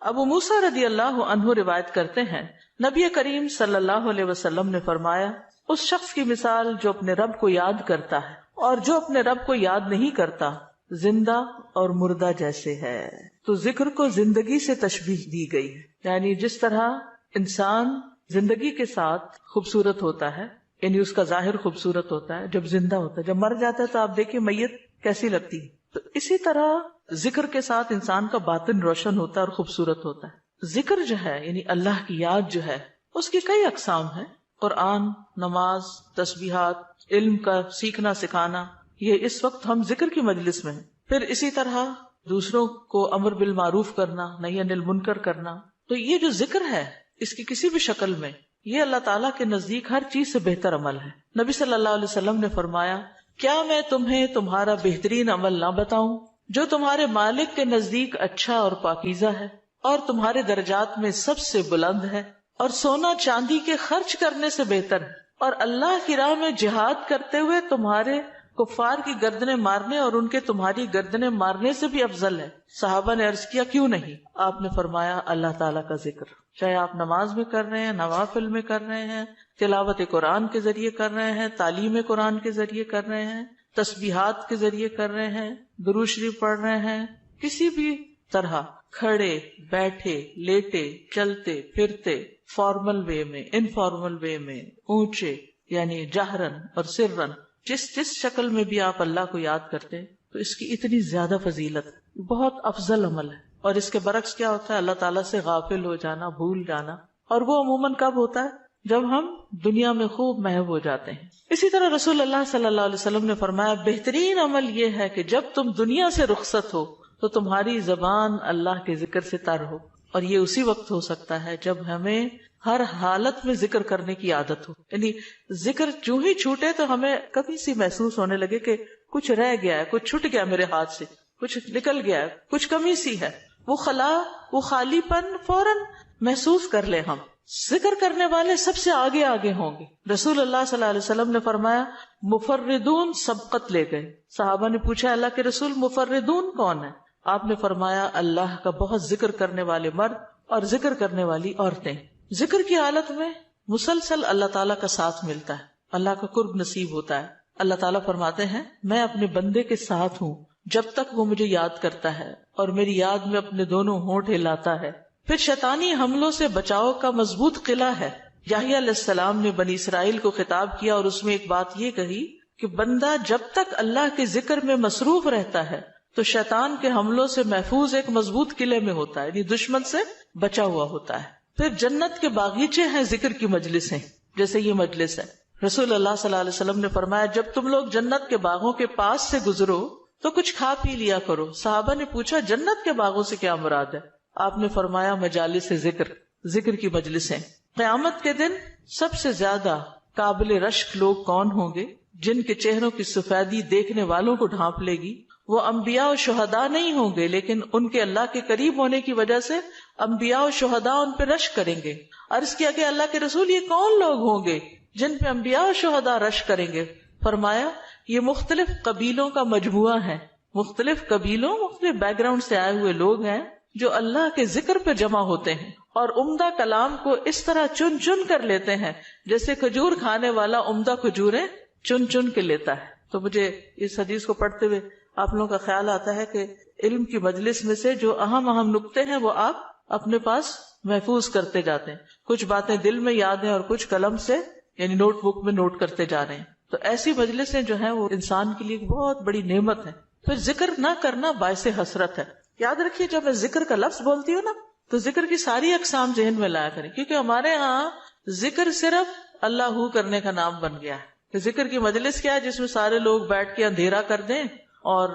ابو موسیٰ رضی اللہ عنہ روایت کرتے ہیں نبی کریم صلی اللہ علیہ وسلم نے فرمایا اس شخص کی مثال جو اپنے رب کو یاد کرتا ہے اور جو اپنے رب کو یاد نہیں کرتا زندہ اور مردہ جیسے ہے. تو ذکر کو زندگی سے تشبیہ دی گئی ہے، یعنی جس طرح انسان زندگی کے ساتھ خوبصورت ہوتا ہے، یعنی اس کا ظاہر خوبصورت ہوتا ہے جب زندہ ہوتا ہے، جب مر جاتا ہے تو آپ دیکھیں میت کیسی لگتی ہے، تو اسی طرح ذکر کے ساتھ انسان کا باطن روشن ہوتا ہے اور خوبصورت ہوتا ہے. ذکر جو ہے یعنی اللہ کی یاد جو ہے اس کی کئی اقسام ہیں. قرآن، نماز، تسبیحات، علم کا سیکھنا سکھانا، یہ اس وقت ہم ذکر کی مجلس میں ہیں. پھر اسی طرح دوسروں کو امر بالمعروف کرنا، نہی عن المنکر کرنا. تو یہ جو ذکر ہے اس کی کسی بھی شکل میں یہ اللہ تعالیٰ کے نزدیک ہر چیز سے بہتر عمل ہے. نبی صلی اللہ علیہ وسلم نے فرمایا کیا میں تمہیں تمہارا بہترین عمل نہ بتاؤں جو تمہارے مالک کے نزدیک اچھا اور پاکیزہ ہے اور تمہارے درجات میں سب سے بلند ہے اور سونا چاندی کے خرچ کرنے سے بہتر ہے اور اللہ کی راہ میں جہاد کرتے ہوئے تمہارے کفار کی گردنیں مارنے اور ان کے تمہاری گردنیں مارنے سے بھی افضل ہے. صحابہ نے عرض کیا کیوں نہیں؟ آپ نے فرمایا اللہ تعالیٰ کا ذکر، چاہے آپ نماز میں کر رہے ہیں، نوافل میں کر رہے ہیں، تلاوت قرآن کے ذریعے کر رہے ہیں، تعلیم قرآن کے ذریعے کر رہے ہیں، تسبیحات کے ذریعے کر رہے ہیں، درود شریف پڑھ رہے ہیں، کسی بھی طرح کھڑے بیٹھے لیٹے چلتے پھرتے، فارمل وے میں، انفارمل وے میں، اونچے یعنی جہرن اور سرن، جس شکل میں بھی آپ اللہ کو یاد کرتے ہیں تو اس کی اتنی زیادہ فضیلت ہے، بہت افضل عمل ہے. اور اس کے برعکس کیا ہوتا ہے؟ اللہ تعالیٰ سے غافل ہو جانا، بھول جانا، اور وہ عموماً کب ہوتا ہے؟ جب ہم دنیا میں خوب محو ہو جاتے ہیں. اسی طرح رسول اللہ صلی اللہ علیہ وسلم نے فرمایا بہترین عمل یہ ہے کہ جب تم دنیا سے رخصت ہو تو تمہاری زبان اللہ کے ذکر سے تر ہو. اور یہ اسی وقت ہو سکتا ہے جب ہمیں ہر حالت میں ذکر کرنے کی عادت ہو. یعنی ذکر جو ہی چھوٹے تو ہمیں کبھی سی محسوس ہونے لگے کہ کچھ رہ گیا ہے، کچھ چھٹ گیا میرے ہاتھ سے، کچھ نکل گیا ہے، کچھ کمی سی ہے، وہ خلا، وہ خالی پن فوراً محسوس کر لیں. ہم ذکر کرنے والے سب سے آگے آگے ہوں گے. رسول اللہ صلی اللہ علیہ وسلم نے فرمایا مفردون سبقت لے گئے. صحابہ نے پوچھا اللہ کے رسول مفردون کون ہے؟ آپ نے فرمایا اللہ کا بہت ذکر کرنے والے مرد اور ذکر کرنے والی عورتیں. ذکر کی حالت میں مسلسل اللہ تعالیٰ کا ساتھ ملتا ہے، اللہ کا قرب نصیب ہوتا ہے. اللہ تعالیٰ فرماتے ہیں میں اپنے بندے کے ساتھ ہوں جب تک وہ مجھے یاد کرتا ہے اور میری یاد میں اپنے دونوں ہونٹ ہلاتا ہے. پھر شیطانی حملوں سے بچاؤ کا مضبوط قلعہ ہے. یحییٰ علیہ السلام نے بنی اسرائیل کو خطاب کیا اور اس میں ایک بات یہ کہی کہ بندہ جب تک اللہ کے ذکر میں مصروف رہتا ہے تو شیطان کے حملوں سے محفوظ ایک مضبوط قلعے میں ہوتا ہے، یعنی دشمن سے بچا ہوا ہوتا ہے. پھر جنت کے باغیچے ہیں ذکر کی مجلسیں، جیسے یہ مجلس ہے. رسول اللہ صلی اللہ علیہ وسلم نے فرمایا جب تم لوگ جنت کے باغوں کے پاس سے گزرو تو کچھ کھا پی لیا کرو. صحابہ نے پوچھا جنت کے باغوں سے کیا مراد ہے؟ آپ نے فرمایا مجالس ذکر، ذکر کی مجلسیں. قیامت کے دن سب سے زیادہ قابل رشک لوگ کون ہوں گے؟ جن کے چہروں کی سفیدی دیکھنے والوں کو ڈھانپ لے گی. وہ انبیاء و شہداء نہیں ہوں گے لیکن ان کے اللہ کے قریب ہونے کی وجہ سے انبیاء و شہداء ان پہ رشک کریں گے. عرض کیا کہ اللہ کے رسول یہ کون لوگ ہوں گے جن پہ انبیاء و شہداء رشک کریں گے؟ فرمایا یہ مختلف قبیلوں کا مجموعہ ہے، مختلف قبیلوں مختلف بیک گراؤنڈ سے آئے ہوئے لوگ ہیں جو اللہ کے ذکر پہ جمع ہوتے ہیں اور عمدہ کلام کو اس طرح چن چن کر لیتے ہیں جیسے کھجور کھانے والا عمدہ کھجوریں چن چن کے لیتا ہے. تو مجھے اس حدیث کو پڑھتے ہوئے آپ لوگوں کا خیال آتا ہے کہ علم کی مجلس میں سے جو اہم نکتے ہیں وہ آپ اپنے پاس محفوظ کرتے جاتے ہیں. کچھ باتیں دل میں یاد ہیں اور کچھ قلم سے یعنی نوٹ بک میں نوٹ کرتے جا رہے ہیں. تو ایسی مجلسیں جو ہیں وہ انسان کے لیے بہت بڑی نعمت ہے. پھر ذکر نہ کرنا باعث حسرت ہے. یاد رکھیے جب میں ذکر کا لفظ بولتی ہوں نا تو ذکر کی ساری اقسام ذہن میں لایا کریں، کیونکہ ہمارے ہاں ذکر صرف اللہ ہو کرنے کا نام بن گیا ہے. ذکر کی مجلس کیا ہے؟ جس میں سارے لوگ بیٹھ کے اندھیرا کر دیں اور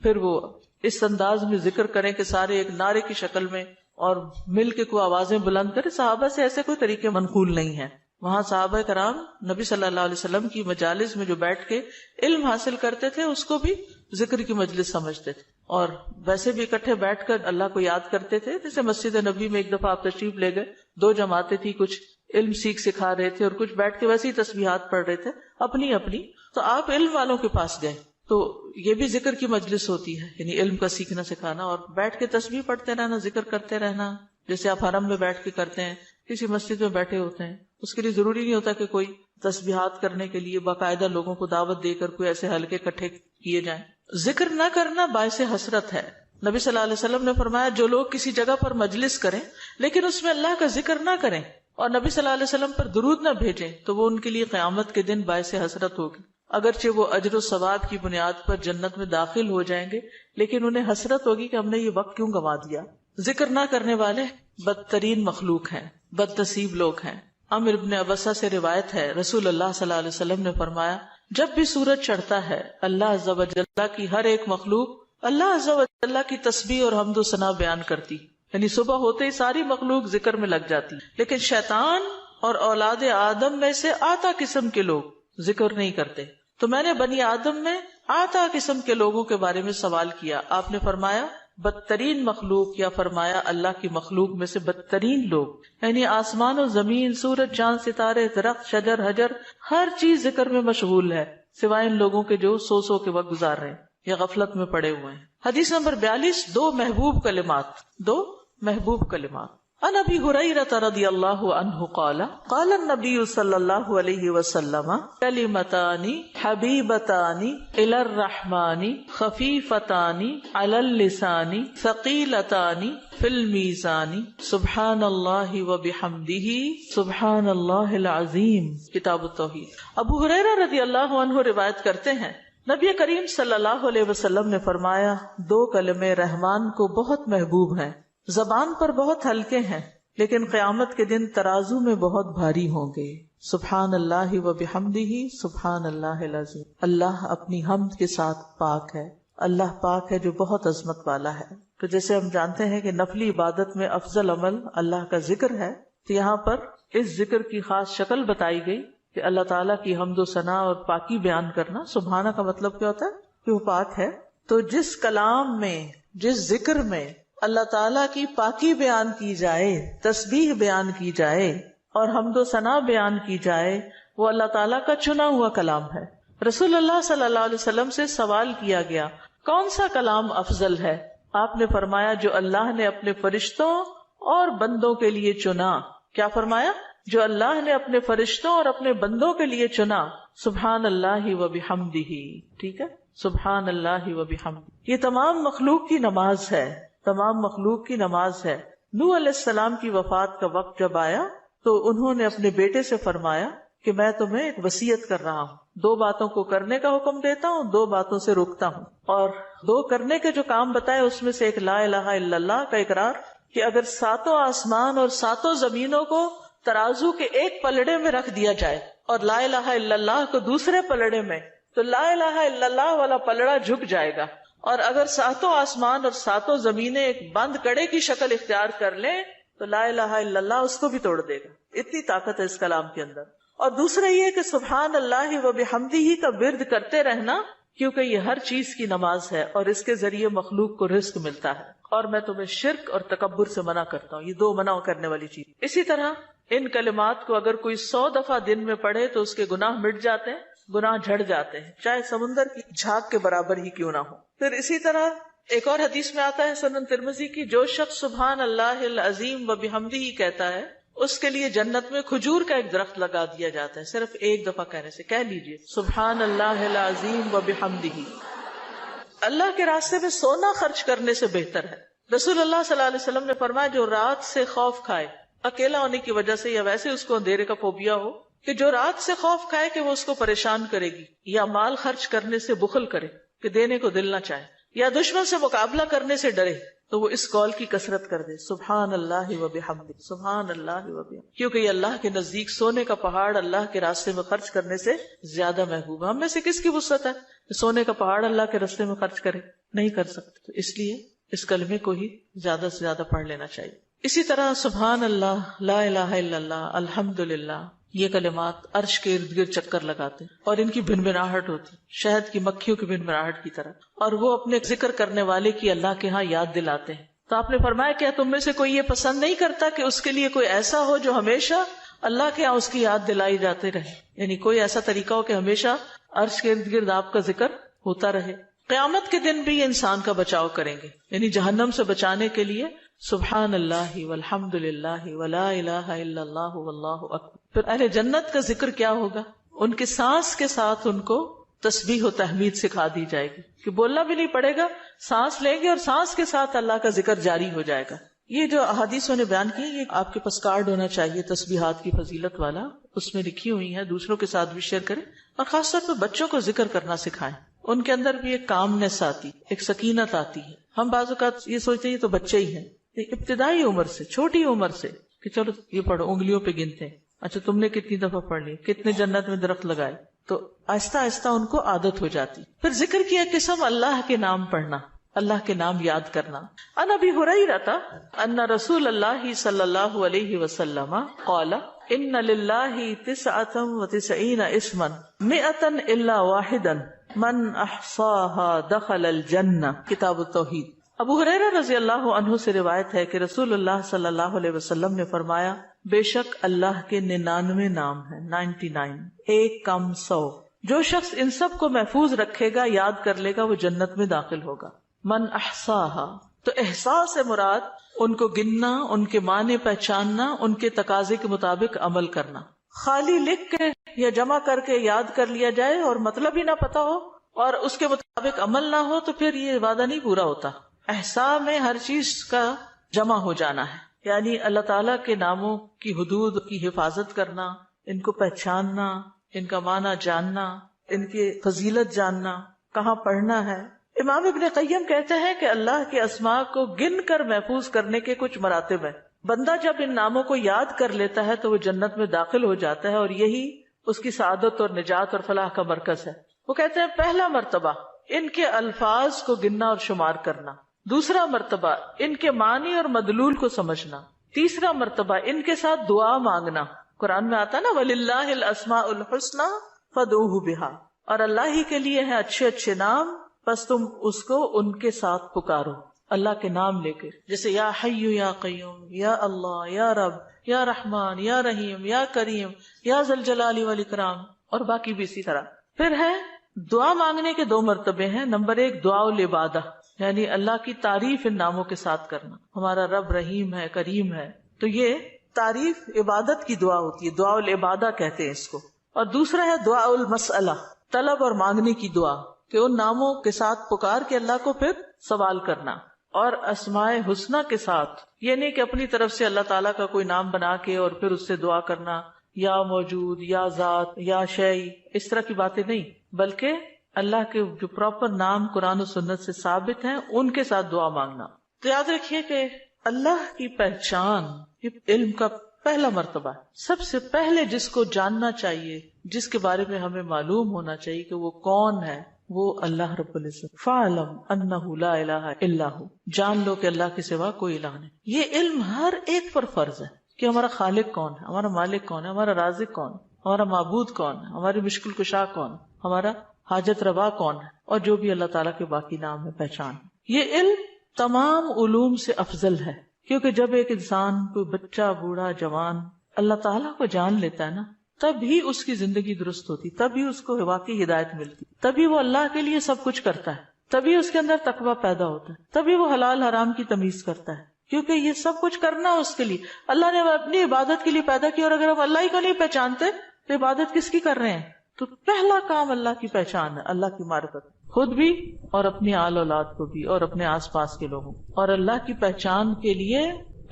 پھر وہ اس انداز میں ذکر کریں کہ سارے ایک نعرے کی شکل میں اور مل کے کوئی آوازیں بلند کریں. صحابہ سے ایسے کوئی طریقے منقول نہیں ہیں. وہاں صحابہ کرام نبی صلی اللہ علیہ وسلم کی مجالس میں جو بیٹھ کے علم حاصل کرتے تھے اس کو بھی ذکر کی مجلس سمجھتے تھے اور ویسے بھی اکٹھے بیٹھ کر اللہ کو یاد کرتے تھے. جیسے مسجد نبی میں ایک دفعہ آپ تشریف لے گئے، 2 جماعتیں تھی، کچھ علم سکھا رہے تھے اور کچھ بیٹھ کے ویسے ہی تسبیحات پڑھ رہے تھے اپنی اپنی. تو آپ علم والوں کے پاس گئے تو یہ بھی ذکر کی مجلس ہوتی ہے، یعنی علم کا سیکھنا سکھانا، اور بیٹھ کے تسبیح پڑھتے رہنا، ذکر کرتے رہنا، جیسے آپ حرم میں بیٹھ کے کرتے ہیں، کسی مسجد میں بیٹھے ہوتے ہیں، اس کے لیے ضروری نہیں ہوتا کہ کوئی تسبیحات کرنے کے لیے باقاعدہ لوگوں کو دعوت دے کر کوئی ایسے حلقے اکٹھے کیے جائیں۔ ذکر نہ کرنا باعث حسرت ہے۔ نبی صلی اللہ علیہ وسلم نے فرمایا جو لوگ کسی جگہ پر مجلس کریں لیکن اس میں اللہ کا ذکر نہ کریں اور نبی صلی اللہ علیہ وسلم پر درود نہ بھیجیں تو وہ ان کے لیے قیامت کے دن باعث حسرت ہوگی۔ اگرچہ وہ اجر و ثواب کی بنیاد پر جنت میں داخل ہو جائیں گے لیکن انہیں حسرت ہوگی کہ ہم نے یہ وقت کیوں گنوا دیا۔ ذکر نہ کرنے والے بدترین مخلوق ہیں، بد نصیب لوگ ہیں۔ عامر بن ابسہ سے روایت ہے، رسول اللہ صلی اللہ علیہ وسلم نے فرمایا جب بھی سورج چڑھتا ہے اللہ عز و جل کی ہر ایک مخلوق اللہ عز و جل کی تسبیح اور حمد و ثنا بیان کرتی، یعنی صبح ہوتے ہی ساری مخلوق ذکر میں لگ جاتی، لیکن شیطان اور اولاد آدم میں سے آتا قسم کے لوگ ذکر نہیں کرتے۔ تو میں نے بنی آدم میں آتا قسم کے لوگوں کے بارے میں سوال کیا، آپ نے فرمایا بدترین مخلوق، یا فرمایا اللہ کی مخلوق میں سے بدترین لوگ، یعنی آسمان و زمین، سورج چاند ستارے، درخت شجر حجر، ہر چیز ذکر میں مشغول ہے سوائے ان لوگوں کے جو سو کے وقت گزار رہے ہیں یا غفلت میں پڑے ہوئے ہیں۔ حدیث نمبر 42، دو محبوب کلمات۔ عن ابی ہریرہ رضی اللہ عنہ قال قال النبی صلی اللہ علیہ وسلم کلمتان حبیبتان الی الرحمن خفیفتان علی اللسان ثقیلتان فی المیزان سبحان اللہ وبحمدہ سبحان اللہ العظیم۔ کتاب التوحید۔ ابو ہریرہ رضی اللہ عنہ روایت کرتے ہیں نبی کریم صلی اللہ علیہ وسلم نے فرمایا دو کلمے رحمان کو بہت محبوب ہیں، زبان پر بہت ہلکے ہیں لیکن قیامت کے دن ترازو میں بہت بھاری ہوں گے۔ سبحان اللہ و بحمدہ سبحان اللہ العظیم۔ اللہ اپنی حمد کے ساتھ پاک ہے، اللہ پاک ہے جو بہت عظمت والا ہے۔ تو جیسے ہم جانتے ہیں کہ نفلی عبادت میں افضل عمل اللہ کا ذکر ہے، تو یہاں پر اس ذکر کی خاص شکل بتائی گئی کہ اللہ تعالیٰ کی حمد و ثنا اور پاکی بیان کرنا۔ سبحانہ کا مطلب کیا ہوتا ہے؟ کہ وہ پاک ہے۔ تو جس کلام میں، جس ذکر میں اللہ تعالیٰ کی پاکی بیان کی جائے، تسبیح بیان کی جائے اور حمد و ثنا بیان کی جائے، وہ اللہ تعالیٰ کا چنا ہوا کلام ہے۔ رسول اللہ صلی اللہ علیہ وسلم سے سوال کیا گیا کون سا کلام افضل ہے؟ آپ نے فرمایا جو اللہ نے اپنے فرشتوں اور بندوں کے لیے چنا۔ کیا فرمایا؟ جو اللہ نے اپنے فرشتوں اور اپنے بندوں کے لیے چنا۔ سبحان اللہ و بحمدہ، ٹھیک ہے، سبحان اللہ و بحمدہ۔ یہ تمام مخلوق کی نماز ہے، تمام مخلوق کی نماز ہے۔ نوح علیہ السلام کی وفات کا وقت جب آیا تو انہوں نے اپنے بیٹے سے فرمایا کہ میں تمہیں ایک وصیت کر رہا ہوں، دو باتوں کو کرنے کا حکم دیتا ہوں، دو باتوں سے روکتا ہوں۔ اور دو کرنے کے جو کام بتائے اس میں سے ایک لا الہ الا اللہ کا اقرار، کہ اگر ساتوں آسمان اور ساتوں زمینوں کو ترازو کے ایک پلڑے میں رکھ دیا جائے اور لا الہ الا اللہ کو دوسرے پلڑے میں، تو لا الہ الا اللہ والا پلڑا جھک جائے گا، اور اگر ساتوں آسمان اور ساتوں زمینیں ایک بند کڑے کی شکل اختیار کر لیں تو لا الہ الا اللہ اس کو بھی توڑ دے گا۔ اتنی طاقت ہے اس کلام کے اندر۔ اور دوسرا یہ کہ سبحان اللہ و بحمدہ کا ورد کرتے رہنا، کیونکہ یہ ہر چیز کی نماز ہے اور اس کے ذریعے مخلوق کو رزق ملتا ہے۔ اور میں تمہیں شرک اور تکبر سے منع کرتا ہوں، یہ دو منع کرنے والی چیز۔ اسی طرح ان کلمات کو اگر کوئی 100 دفعہ دن میں پڑھے تو اس کے گناہ مٹ جاتے ہیں، گناہ جھڑ جاتے ہیں، چاہے سمندر کی جھاگ کے برابر ہی کیوں نہ ہو۔ پھر اسی طرح ایک اور حدیث میں آتا ہے سنن ترمذی کی، جو شخص سبحان اللہ العظیم و بحمدہ کہتا ہے اس کے لیے جنت میں کھجور کا ایک درخت لگا دیا جاتا ہے، صرف ایک دفعہ کہنے سے۔ کہہ لیجئے سبحان اللہ العظیم و بحمدہ۔ اللہ کے راستے میں سونا خرچ کرنے سے بہتر ہے۔ رسول اللہ صلی اللہ علیہ وسلم نے فرمایا جو رات سے خوف کھائے، اکیلا ہونے کی وجہ سے یا ویسے اس کو اندھیرے کا فوبیا ہو، کہ جو رات سے خوف کھائے کہ وہ اس کو پریشان کرے گی، یا مال خرچ کرنے سے بخل کرے کہ دینے کو دل نہ چاہے، یا دشمن سے مقابلہ کرنے سے ڈرے، تو وہ اس قول کی کثرت کر دے سبحان اللہ و بحمدہ، سبحان اللہ و بحمدہ، کیونکہ یہ اللہ کے نزدیک سونے کا پہاڑ اللہ کے راستے میں خرچ کرنے سے زیادہ محبوب ہے۔ ہم میں سے کس کی وسعت ہے کہ سونے کا پہاڑ اللہ کے راستے میں خرچ کرے؟ نہیں کر سکتے، تو اس لیے اس کلمے کو ہی زیادہ سے زیادہ پڑھ لینا چاہیے۔ اسی طرح سبحان اللہ، لا الہ الا اللہ، الحمدللہ، یہ کلمات عرش کے ارد گرد چکر لگاتے اور ان کی بھنبھناہٹ ہوتی شہد کی مکھیوں کی بھنبھناہٹ کی طرح، اور وہ اپنے ذکر کرنے والے کی اللہ کے ہاں یاد دلاتے ہیں۔ تو آپ نے فرمایا کیا تم میں سے کوئی یہ پسند نہیں کرتا کہ اس کے لیے کوئی ایسا ہو جو ہمیشہ اللہ کے ہاں اس کی یاد دلائی جاتے رہے، یعنی کوئی ایسا طریقہ ہو کہ ہمیشہ عرش کے ارد گرد آپ کا ذکر ہوتا رہے. قیامت کے دن بھی یہ انسان کا بچاؤ کریں گے، یعنی جہنم سے بچانے کے لیے سبحان اللہ والحمد للہ ولا الہ الا اللہ واللہ اکبر. پھر اہل جنت کا ذکر کیا ہوگا؟ ان کے سانس کے ساتھ ان کو تسبیح و تحمید سکھا دی جائے گی کہ بولنا بھی نہیں پڑے گا، سانس لیں گے اور سانس کے ساتھ اللہ کا ذکر جاری ہو جائے گا. یہ جو احادیثوں نے بیان کی، یہ آپ کے پاس کارڈ ہونا چاہیے تسبیحات کی فضیلت والا، اس میں لکھی ہوئی ہے، دوسروں کے ساتھ بھی شیئر کریں اور خاص طور پہ بچوں کو ذکر کرنا سکھائیں. ان کے اندر بھی ایک کامنس آتی، ایک سکینت آتی ہے. ہم بعض اوقات یہ سوچتے ہیں یہ تو بچے ہی ہیں، ابتدائی عمر سے، چھوٹی عمر سے کہ چلو یہ پڑھو، انگلیوں پہ گنتے ہیں، اچھا تم نے کتنی دفعہ پڑھ لی، کتنے جنت میں درخت لگائے، تو آہستہ آہستہ ان کو عادت ہو جاتی. پھر ذکر کی ایک قسم اللہ کے نام پڑھنا، اللہ کے نام یاد کرنا. عن ابی ہریرہ ان رسول اللہ صلی اللہ علیہ وسلم قال ان للہ 99 اسما 100 الا واحدا من احصاها دخل الجنہ. کتاب التوحید. ابو ہریرہ رضی اللہ عنہ سے روایت ہے کہ رسول اللہ صلی اللہ علیہ وسلم نے فرمایا، بے شک اللہ کے 99 نام ہیں، 99، ایک کم 100. جو شخص ان سب کو محفوظ رکھے گا، یاد کر لے گا، وہ جنت میں داخل ہوگا. من احصاها، تو احساس سے مراد ان کو گننا، ان کے معنی پہچاننا، ان کے تقاضے کے مطابق عمل کرنا. خالی لکھ کے یا جمع کر کے یاد کر لیا جائے اور مطلب ہی نہ پتا ہو اور اس کے مطابق عمل نہ ہو تو پھر یہ وعدہ نہیں پورا ہوتا. احصاء میں ہر چیز کا جمع ہو جانا ہے، یعنی اللہ تعالیٰ کے ناموں کی حدود کی حفاظت کرنا، ان کو پہچاننا، ان کا معنی جاننا، ان کی فضیلت جاننا، کہاں پڑھنا ہے. امام ابن قیم کہتے ہیں کہ اللہ کے اسماء کو گن کر محفوظ کرنے کے کچھ مراتب ہیں. بندہ جب ان ناموں کو یاد کر لیتا ہے تو وہ جنت میں داخل ہو جاتا ہے اور یہی اس کی سعادت اور نجات اور فلاح کا مرکز ہے. وہ کہتے ہیں پہلا مرتبہ ان کے الفاظ کو گننا اور شمار کرنا، دوسرا مرتبہ ان کے معنی اور مدلول کو سمجھنا، تیسرا مرتبہ ان کے ساتھ دعا مانگنا. قرآن میں آتا نا وَلِلَّهِ الْأَسْمَاءُ الْحُسْنَى فَادْعُوهُ بِهَا، اور اللہ ہی کے لیے ہیں اچھے اچھے نام، بس تم اس کو ان کے ساتھ پکارو، اللہ کے نام لے کے، جیسے یا حی یا قیوم، یا اللہ، یا رب، یا رحمان، یا رحیم، یا کریم، یا ذی الجلال والاکرام، اور باقی بھی اسی طرح. پھر ہے دعا مانگنے کے 2 مرتبے ہیں. نمبر 1 دعا العبادہ، یعنی اللہ کی تعریف ان ناموں کے ساتھ کرنا. ہمارا رب رحیم ہے، کریم ہے، تو یہ تعریف عبادت کی دعا ہوتی ہے، دعا العبادہ کہتے ہیں اس کو. اور دوسرا ہے دعا المسئلہ، طلب اور مانگنے کی دعا، کہ ان ناموں کے ساتھ پکار کے اللہ کو پھر سوال کرنا. اور اسماء حسنہ کے ساتھ یہ نہیں کہ اپنی طرف سے اللہ تعالیٰ کا کوئی نام بنا کے اور پھر اس سے دعا کرنا، یا موجود، یا ذات، یا شیء، اس طرح کی باتیں نہیں، بلکہ اللہ کے جو پراپر نام قرآن و سنت سے ثابت ہیں ان کے ساتھ دعا مانگنا. تو یاد رکھیے کہ اللہ کی پہچان یہ علم کا پہلا مرتبہ ہے. سب سے پہلے جس کو جاننا چاہیے، جس کے بارے میں ہمیں معلوم ہونا چاہیے کہ وہ کون ہے، وہ اللہ رب العزت. فَاعْلَمْ أَنَّهُ لَا إِلَهَ إِلَّا هُوَ، جان لو کہ اللہ کے سوا کوئی الہ نہیں. یہ علم ہر ایک پر فرض ہے کہ ہمارا خالق کون ہے، ہمارا مالک کون ہے، ہمارا رازق کون ہے، ہمارا معبود کون ہے، ہماری مشکل کشا کون ہے، ہمارا حاجت روا کون ہے، اور جو بھی اللہ تعالیٰ کے باقی نام ہے، پہچان. یہ علم تمام علوم سے افضل ہے، کیونکہ جب ایک انسان، کوئی بچہ، بوڑھا، جوان اللہ تعالیٰ کو جان لیتا ہے نا، تب ہی اس کی زندگی درست ہوتی، تب ہی اس کو واقعی ہدایت ملتی، تبھی وہ اللہ کے لیے سب کچھ کرتا ہے، تبھی اس کے اندر تقویٰ پیدا ہوتا ہے، تبھی وہ حلال حرام کی تمیز کرتا ہے، کیونکہ یہ سب کچھ کرنا اس کے لیے اللہ نے اپنی عبادت کے لیے پیدا کیا. اور اگر ہم اللہ ہی کو نہیں پہچانتے تو عبادت کس کی کر رہے ہیں؟ تو پہلا کام اللہ کی پہچان ہے، اللہ کی معرفت، خود بھی اور اپنی آل اولاد کو بھی اور اپنے آس پاس کے لوگوں. اور اللہ کی پہچان کے لیے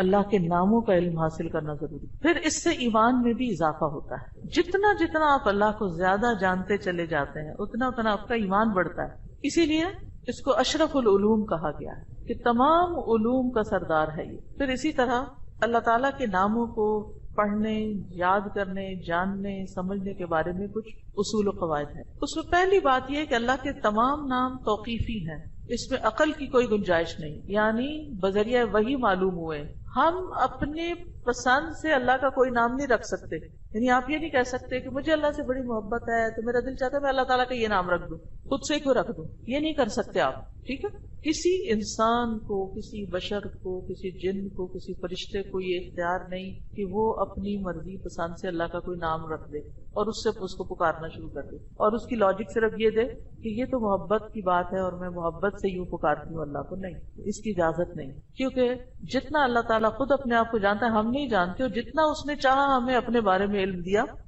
اللہ کے ناموں کا علم حاصل کرنا ضروری. پھر اس سے ایمان میں بھی اضافہ ہوتا ہے. جتنا جتنا آپ اللہ کو زیادہ جانتے چلے جاتے ہیں اتنا اتنا آپ کا ایمان بڑھتا ہے. اسی لیے اس کو اشرف العلوم کہا گیا ہے کہ تمام علوم کا سردار ہے یہ. پھر اسی طرح اللہ تعالیٰ کے ناموں کو پڑھنے، یاد کرنے، جاننے، سمجھنے کے بارے میں کچھ اصول و قواعد ہیں. اس میں پہلی بات یہ کہ اللہ کے تمام نام توقیفی ہیں، اس میں عقل کی کوئی گنجائش نہیں، یعنی بذریعہ وحی معلوم ہوئے. ہم اپنے پسند سے اللہ کا کوئی نام نہیں رکھ سکتے. یعنی آپ یہ نہیں کہہ سکتے کہ مجھے اللہ سے بڑی محبت ہے تو میرا دل چاہتا ہے میں اللہ تعالیٰ کا یہ نام رکھ دوں، خود سے کیوں رکھ دوں. یہ نہیں کر سکتے آپ. ٹھیک ہے. کسی انسان کو، کسی بشر کو، کسی جن کو، کسی فرشتے کو یہ اختیار نہیں کہ وہ اپنی مرضی پسند سے اللہ کا کوئی نام رکھ دے اور اس سے اس کو پکارنا شروع کر دے، اور اس کی لاجک صرف یہ دے کہ یہ تو محبت کی بات ہے اور میں محبت سے یوں پکارتی ہوں اللہ کو. نہیں، اس کی اجازت نہیں. کیونکہ جتنا اللہ تعالیٰ خود اپنے آپ کو جانتا ہے ہم نہیں جانتے، اور جتنا اس نے چاہا ہمیں اپنے بارے میں علم دیا